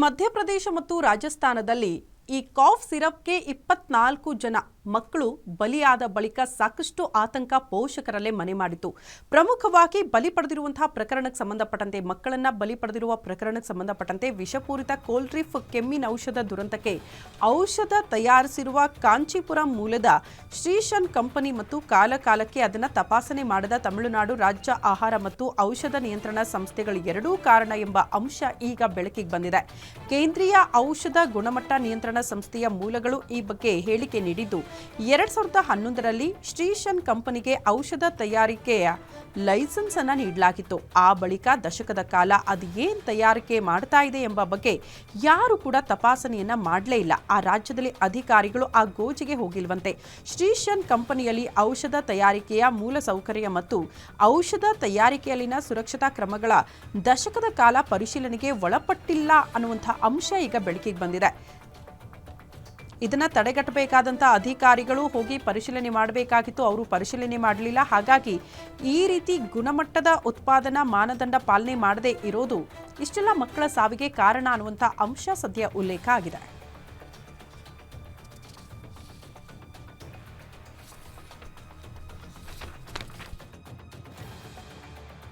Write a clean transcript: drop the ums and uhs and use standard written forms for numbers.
ಮಧ್ಯಪ್ರದೇಶ ಮತ್ತು ರಾಜಸ್ಥಾನದಲ್ಲಿ ಈ ಕಾಫ್ ಸಿರಪ್ಗೆ 24 ಜನ ಮಕ್ಕಳು ಬಲಿಯಾದ ಬಳಿಕ ಸಾಕಷ್ಟು ಆತಂಕ ಪೋಷಕರಲ್ಲೇ ಮನೆ ಮಾಡಿತು. ಪ್ರಮುಖವಾಗಿ ಬಲಿ ಪಡೆದಿರುವಂತಹ ಪ್ರಕರಣಕ್ಕೆ ಸಂಬಂಧಪಟ್ಟಂತೆ ಮಕ್ಕಳನ್ನ ಬಲಿ ಪಡೆದಿರುವ ಪ್ರಕರಣಕ್ಕೆ ಸಂಬಂಧಪಟ್ಟಂತೆ ವಿಷಪೂರಿತ ಕೋಲ್ಡ್ರಿಫ್ ಕೆಮ್ಮಿನ ಔಷಧ ದುರಂತಕ್ಕೆ ಔಷಧ ತಯಾರಿಸಿರುವ ಕಾಂಚೀಪುರ ಮೂಲದ ಶ್ರೀಶನ್ ಕಂಪನಿ ಮತ್ತು ಕಾಲಕಾಲಕ್ಕೆ ಅದನ್ನು ತಪಾಸಣೆ ಮಾಡದ ತಮಿಳುನಾಡು ರಾಜ್ಯ ಆಹಾರ ಮತ್ತು ಔಷಧ ನಿಯಂತ್ರಣ ಸಂಸ್ಥೆಗಳು ಎರಡೂ ಕಾರಣ ಎಂಬ ಅಂಶ ಈಗ ಬೆಳಕಿಗೆ ಬಂದಿದೆ. ಕೇಂದ್ರೀಯ ಔಷಧ ಗುಣಮಟ್ಟ ನಿಯಂತ್ರಣ ಸಂಸ್ಥೆಯ ಮೂಲಗಳು ಈ ಬಗ್ಗೆ ಹೇಳಿಕೆ ನೀಡಿದ್ದು 2011ರಲ್ಲಿ ಶ್ರೀಶನ್ ಕಂಪನಿಗೆ ಔಷಧ ತಯಾರಿಕೆಯ ಲೈಸೆನ್ಸ್ ಅನ್ನು ನೀಡಲಾಗಿತ್ತು. ಆ ಬಳಿಕ ದಶಕದ ಕಾಲ ಅದು ಏನ್ ತಯಾರಿಕೆ ಮಾಡ್ತಾ ಇದೆ ಎಂಬ ಬಗ್ಗೆ ಯಾರು ಕೂಡ ತಪಾಸಣೆಯನ್ನ ಮಾಡಲೇ ಇಲ್ಲ. ಆ ರಾಜ್ಯದಲ್ಲಿ ಅಧಿಕಾರಿಗಳು ಆ ಗೋಜಿಗೆ ಹೋಗಿಲ್ವಂತೆ. ಶ್ರೀಶನ್ ಕಂಪನಿಯಲ್ಲಿ ಔಷಧ ತಯಾರಿಕೆಯ ಮೂಲ ಸೌಕರ್ಯ ಮತ್ತು ಔಷಧ ತಯಾರಿಕೆಯಲ್ಲಿನ ಸುರಕ್ಷತಾ ಕ್ರಮಗಳ ದಶಕದ ಕಾಲ ಪರಿಶೀಲನೆಗೆ ಒಳಪಟ್ಟಿಲ್ಲ ಅನ್ನುವಂಥ ಅಂಶ ಈಗ ಬೆಳಕಿಗೆ ಬಂದಿದೆ. ಇದನ್ನ ತಡೆಗಟ್ಟಬೇಕಾದಂಥ ಅಧಿಕಾರಿಗಳು ಹೋಗಿ ಪರಿಶೀಲನೆ ಮಾಡಬೇಕಾಗಿತ್ತು. ಅವರು ಪರಿಶೀಲನೆ ಮಾಡಲಿಲ್ಲ. ಹಾಗಾಗಿ ಈ ರೀತಿ ಗುಣಮಟ್ಟದ ಉತ್ಪಾದನಾ ಮಾನದಂಡ ಪಾಲನೆ ಮಾಡದೇ ಇರೋದು ಇಷ್ಟೆಲ್ಲ ಮಕ್ಕಳ ಸಾವಿಗೆ ಕಾರಣ ಅನ್ನುವಂಥ ಅಂಶ ಸದ್ಯ ಉಲ್ಲೇಖ ಆಗಿದೆ.